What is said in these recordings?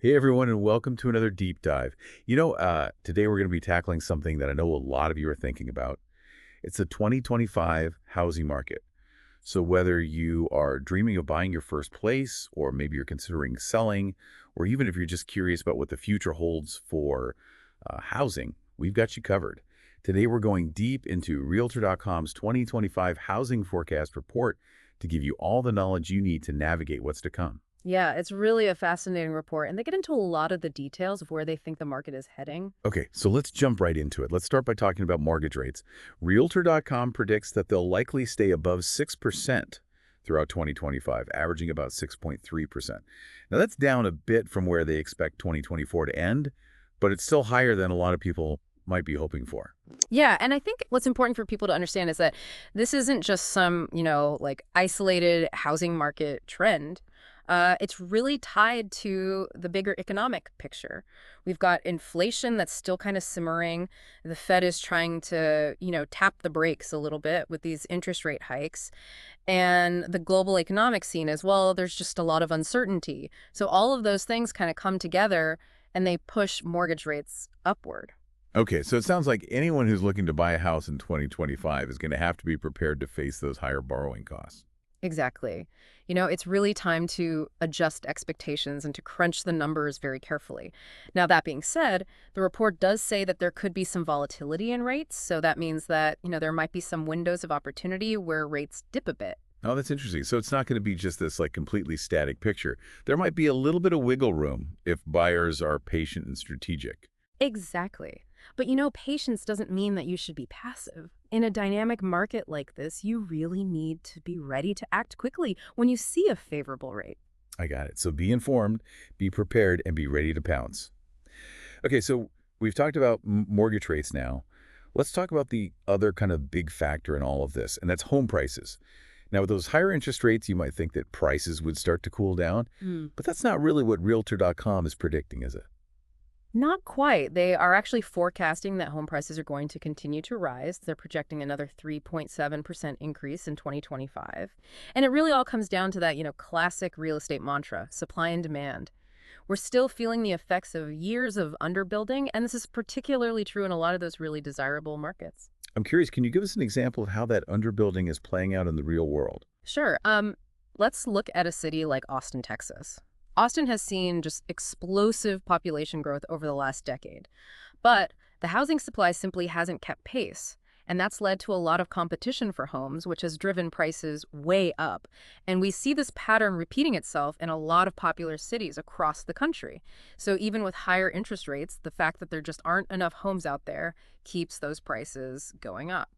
Hey everyone, and welcome to another deep dive. Today we're going to be tackling something that I know a lot of you are thinking about. It's the 2025 housing market. So whether you are dreaming of buying your first place, or maybe you're considering selling, or even if you're just curious about what the future holds for housing, we've got you covered. Today we're going deep into Realtor.com's 2025 housing forecast report to give you all the knowledge you need to navigate what's to come. Yeah, it's really a fascinating report, and they get into a lot of the details of where they think the market is heading. Okay, so let's jump right into it. Let's start by talking about mortgage rates. Realtor.com predicts that they'll likely stay above 6% throughout 2025, averaging about 6.3%. Now, that's down a bit from where they expect 2024 to end, but it's still higher than a lot of people might be hoping for. Yeah, and I think what's important for people to understand is that this isn't just some, like isolated housing market trend. It's really tied to the bigger economic picture. We've got inflation that's still kind of simmering. The Fed is trying to, tap the brakes a little bit with these interest rate hikes. And the global economic scene as well, there's just a lot of uncertainty. So all of those things kind of come together and they push mortgage rates upward. Okay, so it sounds like anyone who's looking to buy a house in 2025 is going to have to be prepared to face those higher borrowing costs. Exactly. It's really time to adjust expectations and to crunch the numbers very carefully. Now, that being said, the report does say that there could be some volatility in rates. So that means that, there might be some windows of opportunity where rates dip a bit. Oh, that's interesting. So it's not going to be just this like completely static picture. There might be a little bit of wiggle room if buyers are patient and strategic. Exactly. But patience doesn't mean that you should be passive. In a dynamic market like this, you really need to be ready to act quickly when you see a favorable rate. I got it. So be informed, be prepared, and be ready to pounce. Okay, so we've talked about mortgage rates now. Let's talk about the other kind of big factor in all of this, and that's home prices. Now, with those higher interest rates, you might think that prices would start to cool down, but that's not really what Realtor.com is predicting, is it? Not quite. They are actually forecasting that home prices are going to continue to rise. They're projecting another 3.7% increase in 2025. And it really all comes down to that, classic real estate mantra, supply and demand. We're still feeling the effects of years of underbuilding, and this is particularly true in a lot of those really desirable markets. I'm curious, can you give us an example of how that underbuilding is playing out in the real world? Sure. Let's look at a city like Austin, Texas. Austin has seen just explosive population growth over the last decade, but the housing supply simply hasn't kept pace. And that's led to a lot of competition for homes, which has driven prices way up. And we see this pattern repeating itself in a lot of popular cities across the country. So even with higher interest rates, the fact that there just aren't enough homes out there keeps those prices going up.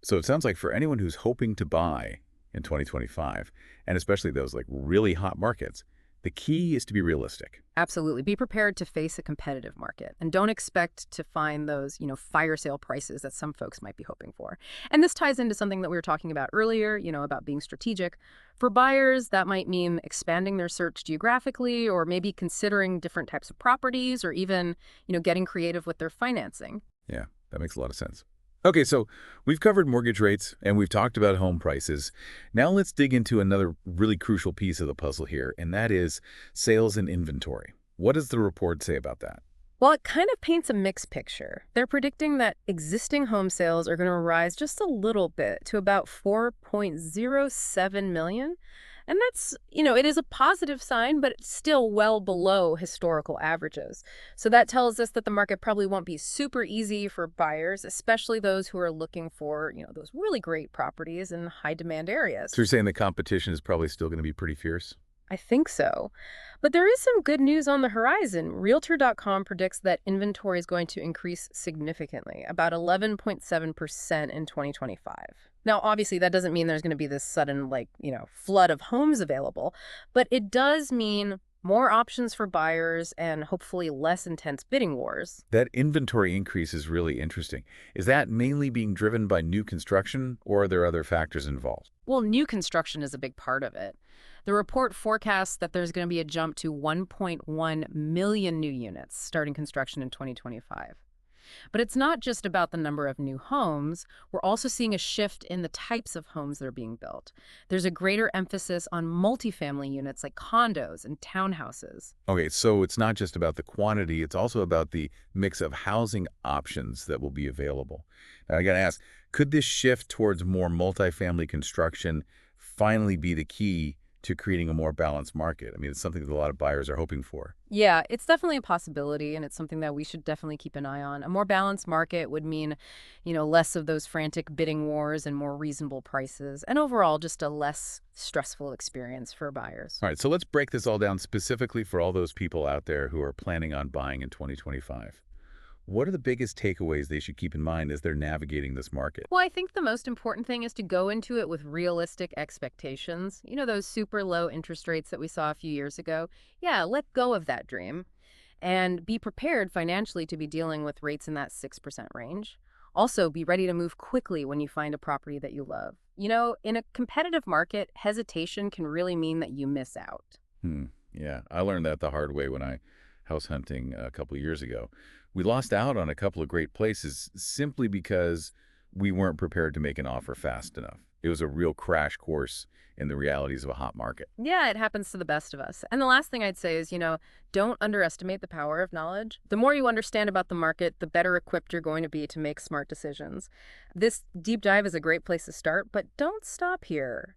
So it sounds like for anyone who's hoping to buy in 2025, and especially those like really hot markets, the key is to be realistic. Absolutely. Be prepared to face a competitive market and don't expect to find those, fire sale prices that some folks might be hoping for. And this ties into something that we were talking about earlier, about being strategic. For buyers, that might mean expanding their search geographically or maybe considering different types of properties or even, getting creative with their financing. Yeah, that makes a lot of sense. Okay, so we've covered mortgage rates and we've talked about home prices. Now let's dig into another really crucial piece of the puzzle here, and that is sales and inventory. What does the report say about that? Well, it kind of paints a mixed picture. They're predicting that existing home sales are going to rise just a little bit to about 4.07 million. And that's, it is a positive sign, but it's still well below historical averages. So that tells us that the market probably won't be super easy for buyers, especially those who are looking for, those really great properties in high demand areas. So you're saying the competition is probably still going to be pretty fierce? I think so. But there is some good news on the horizon. Realtor.com predicts that inventory is going to increase significantly, about 11.7% in 2025. Now, obviously, that doesn't mean there's going to be this sudden, flood of homes available, but it does mean more options for buyers and hopefully less intense bidding wars. That inventory increase is really interesting. Is that mainly being driven by new construction, or are there other factors involved? Well, new construction is a big part of it. The report forecasts that there's going to be a jump to 1.1 million new units starting construction in 2025. But it's not just about the number of new homes. We're also seeing a shift in the types of homes that are being built. There's a greater emphasis on multifamily units like condos and townhouses. Okay, so it's not just about the quantity, it's also about the mix of housing options that will be available. Now, I got to ask, could this shift towards more multifamily construction finally be the key to creating a more balanced market? I mean, it's something that a lot of buyers are hoping for. Yeah, it's definitely a possibility, and it's something that we should definitely keep an eye on. A more balanced market would mean, less of those frantic bidding wars and more reasonable prices, and overall, just a less stressful experience for buyers. All right, so let's break this all down specifically for all those people out there who are planning on buying in 2025. What are the biggest takeaways they should keep in mind as they're navigating this market? Well, I think the most important thing is to go into it with realistic expectations. Those super low interest rates that we saw a few years ago. Yeah, let go of that dream and be prepared financially to be dealing with rates in that 6% range. Also, be ready to move quickly when you find a property that you love. In a competitive market, hesitation can really mean that you miss out. Yeah, I learned that the hard way when I house hunting a couple of years ago. We lost out on a couple of great places simply because we weren't prepared to make an offer fast enough. It was a real crash course in the realities of a hot market. Yeah, it happens to the best of us. And the last thing I'd say is, don't underestimate the power of knowledge. The more you understand about the market, the better equipped you're going to be to make smart decisions. This deep dive is a great place to start, but don't stop here.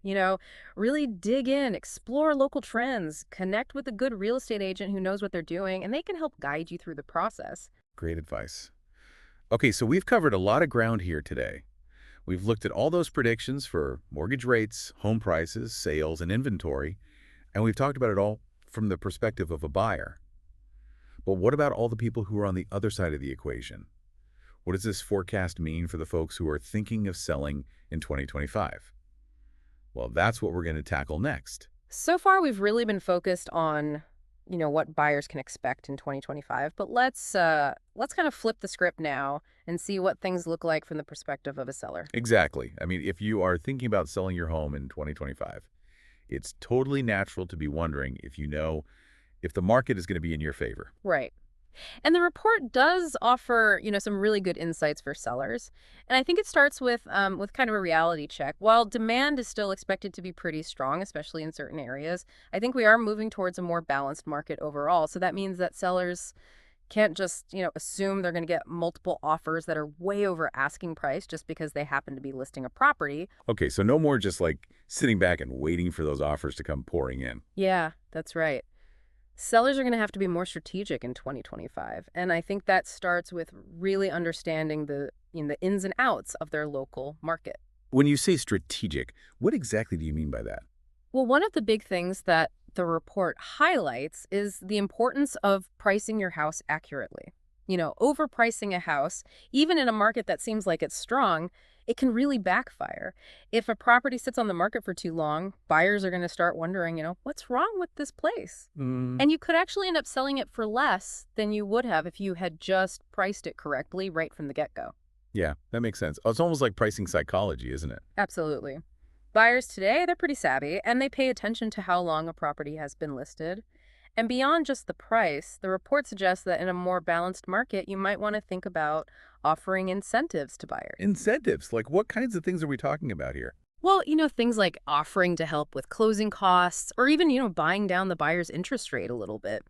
Really dig in, explore local trends, connect with a good real estate agent who knows what they're doing, and they can help guide you through the process. Great advice. Okay, so we've covered a lot of ground here today. We've looked at all those predictions for mortgage rates, home prices, sales, and inventory, and we've talked about it all from the perspective of a buyer. But what about all the people who are on the other side of the equation? What does this forecast mean for the folks who are thinking of selling in 2025? Well, that's what we're going to tackle next. So far, we've really been focused on, what buyers can expect in 2025. But let's kind of flip the script now and see what things look like from the perspective of a seller. Exactly. I mean, if you are thinking about selling your home in 2025, it's totally natural to be wondering if the market is going to be in your favor. Right. And the report does offer, some really good insights for sellers. And I think it starts with kind of a reality check. While demand is still expected to be pretty strong, especially in certain areas, I think we are moving towards a more balanced market overall. So that means that sellers can't just, assume they're going to get multiple offers that are way over asking price just because they happen to be listing a property. Okay, so no more just like sitting back and waiting for those offers to come pouring in. Yeah, that's right. Sellers are going to have to be more strategic in 2025. And I think that starts with really understanding the ins and outs of their local market. When you say strategic, what exactly do you mean by that? Well, one of the big things that the report highlights is the importance of pricing your house accurately. Overpricing a house, even in a market that seems like it's strong, it can really backfire. If a property sits on the market for too long, buyers are going to start wondering, what's wrong with this place? And you could actually end up selling it for less than you would have if you had just priced it correctly right from the get-go. Yeah, that makes sense. Oh, it's almost like pricing psychology, isn't it? Absolutely. Buyers today, they're pretty savvy, and they pay attention to how long a property has been listed. And beyond just the price, the report suggests that in a more balanced market, you might want to think about offering incentives to buyers. Incentives, like what kinds of things are we talking about here? Well, things like offering to help with closing costs or even, buying down the buyer's interest rate a little bit.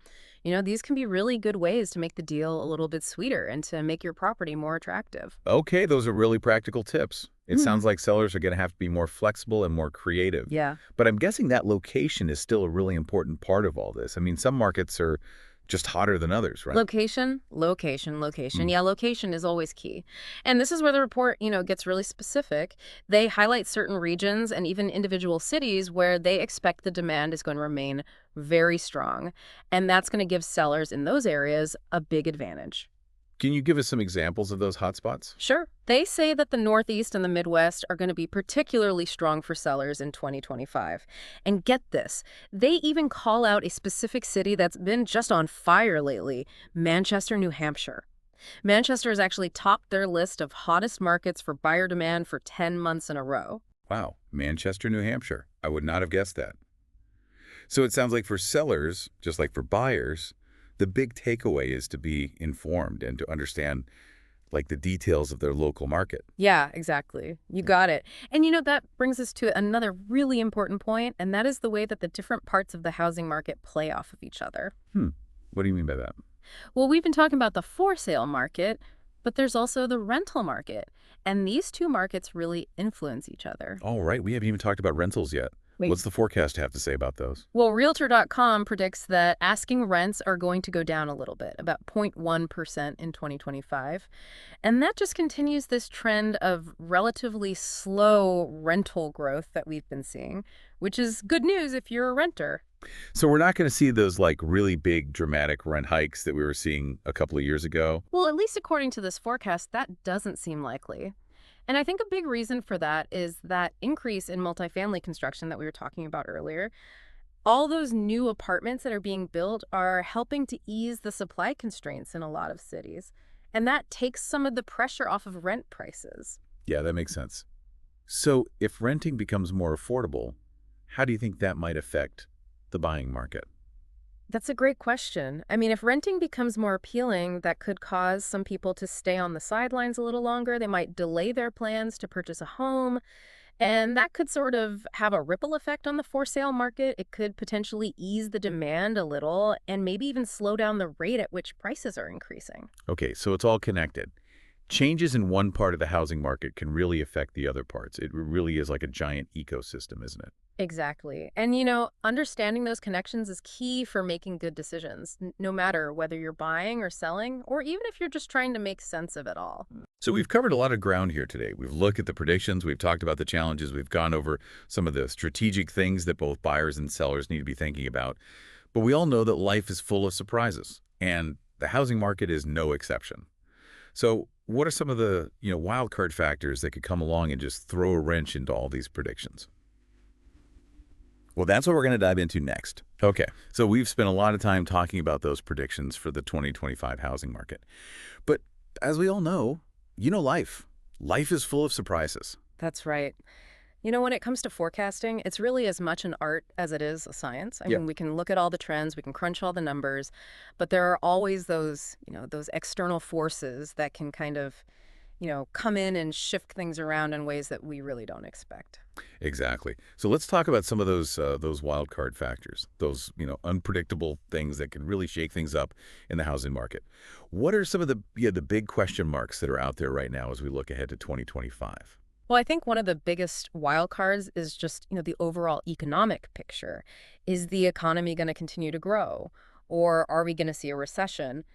These can be really good ways to make the deal a little bit sweeter and to make your property more attractive. Okay, those are really practical tips. It Mhm. sounds like sellers are going to have to be more flexible and more creative. Yeah. But I'm guessing that location is still a really important part of all this. I mean, some markets are just hotter than others, right? Location, location, location. Mm. Yeah, location is always key. And this is where the report, gets really specific. They highlight certain regions and even individual cities where they expect the demand is going to remain very strong. And that's going to give sellers in those areas a big advantage. Can you give us some examples of those hotspots? Sure. They say that the Northeast and the Midwest are going to be particularly strong for sellers in 2025. And get this, they even call out a specific city that's been just on fire lately, Manchester, New Hampshire. Manchester has actually topped their list of hottest markets for buyer demand for 10 months in a row. Wow, Manchester, New Hampshire. I would not have guessed that. So it sounds like for sellers, just like for buyers, the big takeaway is to be informed and to understand like the details of their local market. Yeah, exactly. You got it. And that brings us to another really important point, and that is the way that the different parts of the housing market play off of each other. Hmm. What do you mean by that? Well, we've been talking about the for sale market, but there's also the rental market. And these two markets really influence each other. All right, we haven't even talked about rentals yet. Wait. What's the forecast have to say about those? Well, Realtor.com predicts that asking rents are going to go down a little bit, about 0.1% in 2025. And that just continues this trend of relatively slow rental growth that we've been seeing, which is good news if you're a renter. So we're not going to see those like really big dramatic rent hikes that we were seeing a couple of years ago. Well, at least according to this forecast, that doesn't seem likely. And I think a big reason for that is that increase in multifamily construction that we were talking about earlier. All those new apartments that are being built are helping to ease the supply constraints in a lot of cities. And that takes some of the pressure off of rent prices. Yeah, that makes sense. So if renting becomes more affordable, how do you think that might affect the buying market? That's a great question. I mean, if renting becomes more appealing, that could cause some people to stay on the sidelines a little longer. They might delay their plans to purchase a home. And that could sort of have a ripple effect on the for sale market. It could potentially ease the demand a little and maybe even slow down the rate at which prices are increasing. Okay, so it's all connected. Changes in one part of the housing market can really affect the other parts. It really is like a giant ecosystem, isn't it? Exactly. And understanding those connections is key for making good decisions, no matter whether you're buying or selling, or even if you're just trying to make sense of it all. So we've covered a lot of ground here today. We've looked at the predictions, we've talked about the challenges, we've gone over some of the strategic things that both buyers and sellers need to be thinking about. But we all know that life is full of surprises, and the housing market is no exception. So what are some of the, wild card factors that could come along and just throw a wrench into all these predictions? Well, that's what we're going to dive into next. Okay, so we've spent a lot of time talking about those predictions for the 2025 housing market. But as we all know, life. Life is full of surprises. That's right. When it comes to forecasting, it's really as much an art as it is a science. I Yeah. mean, we can look at all the trends, we can crunch all the numbers, but there are always those external forces that can kind of, come in and shift things around in ways that we really don't expect. Exactly. So let's talk about some of those wild card factors, those, unpredictable things that can really shake things up in the housing market. What are some of the big question marks that are out there right now as we look ahead to 2025? Well, I think one of the biggest wild cards is just, the overall economic picture. Is the economy going to continue to grow? Or are we going to see a recession?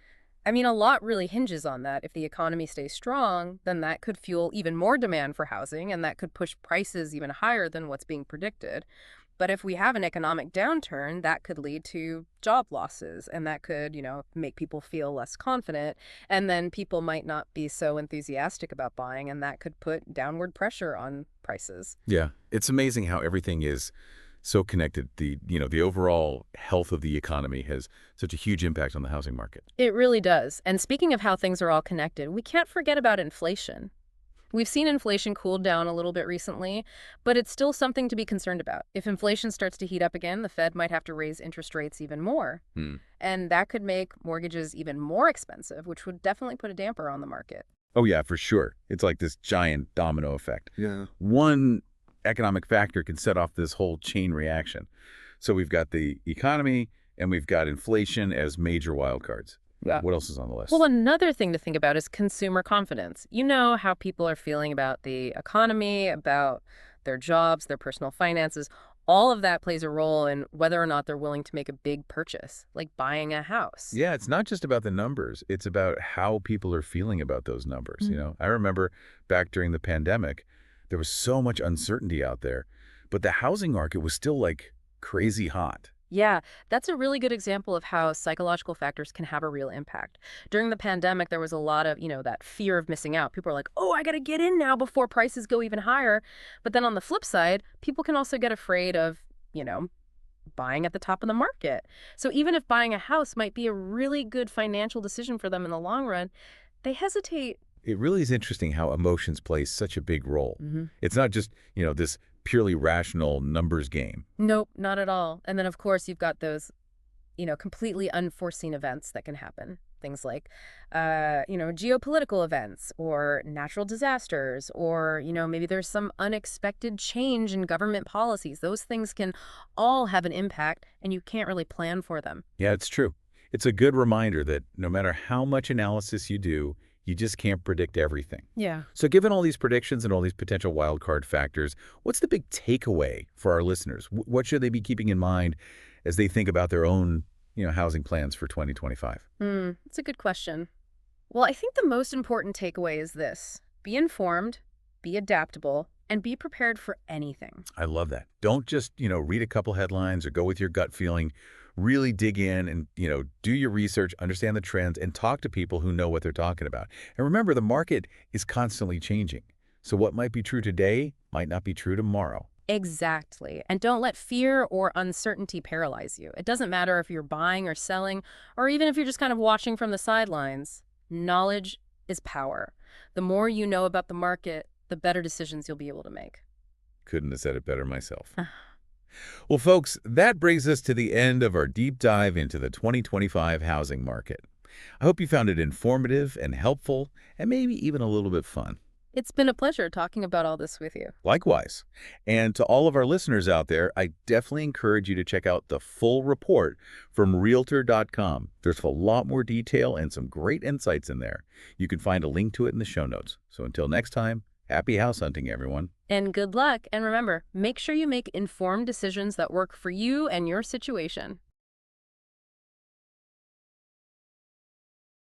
I mean, a lot really hinges on that. If the economy stays strong, then that could fuel even more demand for housing, and that could push prices even higher than what's being predicted. But if we have an economic downturn, that could lead to job losses, and that could, make people feel less confident. And then people might not be so enthusiastic about buying, and that could put downward pressure on prices. Yeah, it's amazing how everything is so connected. The overall health of the economy has such a huge impact on the housing market. It really does. And speaking of how things are all connected, we can't forget about inflation. We've seen inflation cool down a little bit recently, but it's still something to be concerned about. If inflation starts to heat up again, the Fed might have to raise interest rates even more. Hmm. And that could make mortgages even more expensive, which would definitely put a damper on the market. Oh, yeah, for sure. It's like this giant domino effect. Yeah. One economic factor can set off this whole chain reaction. So we've got the economy and we've got inflation as major wild cards. Yeah. What else is on the list? Well, another thing to think about is consumer confidence. You know how people are feeling about the economy, about their jobs, their personal finances. All of that plays a role in whether or not they're willing to make a big purchase, like buying a house. Yeah, it's not just about the numbers. It's about how people are feeling about those numbers. I remember back during the pandemic, there was so much uncertainty out there, but the housing market was still like crazy hot. Yeah, that's a really good example of how psychological factors can have a real impact. During the pandemic, there was a lot of, that fear of missing out. People are like, oh, I got to get in now before prices go even higher. But then on the flip side, people can also get afraid of, buying at the top of the market. So even if buying a house might be a really good financial decision for them in the long run, they hesitate. It really is interesting how emotions play such a big role. Mm-hmm. It's not just, this purely rational numbers game. Nope, not at all. And then, of course, you've got those completely unforeseen events that can happen. Things like, geopolitical events or natural disasters, or, maybe there's some unexpected change in government policies. Those things can all have an impact, and you can't really plan for them. Yeah, it's true. It's a good reminder that no matter how much analysis you do, you just can't predict everything. Yeah. So given all these predictions and all these potential wildcard factors, what's the big takeaway for our listeners? What should they be keeping in mind as they think about their own, housing plans for 2025? That's a good question. Well, I think the most important takeaway is this: be informed, be adaptable, and be prepared for anything. I love that. Don't just, read a couple headlines or go with your gut feeling. Really dig in and, do your research, understand the trends, and talk to people who know what they're talking about. And remember, the market is constantly changing. So what might be true today might not be true tomorrow. Exactly. And don't let fear or uncertainty paralyze you. It doesn't matter if you're buying or selling, or even if you're just kind of watching from the sidelines. Knowledge is power. The more you know about the market, the better decisions you'll be able to make. Couldn't have said it better myself. Well, folks, that brings us to the end of our deep dive into the 2025 housing market. I hope you found it informative and helpful, and maybe even a little bit fun. It's been a pleasure talking about all this with you. Likewise. And to all of our listeners out there, I definitely encourage you to check out the full report from Realtor.com. There's a lot more detail and some great insights in there. You can find a link to it in the show notes. So until next time, happy house hunting, everyone. And good luck. And remember, make sure you make informed decisions that work for you and your situation.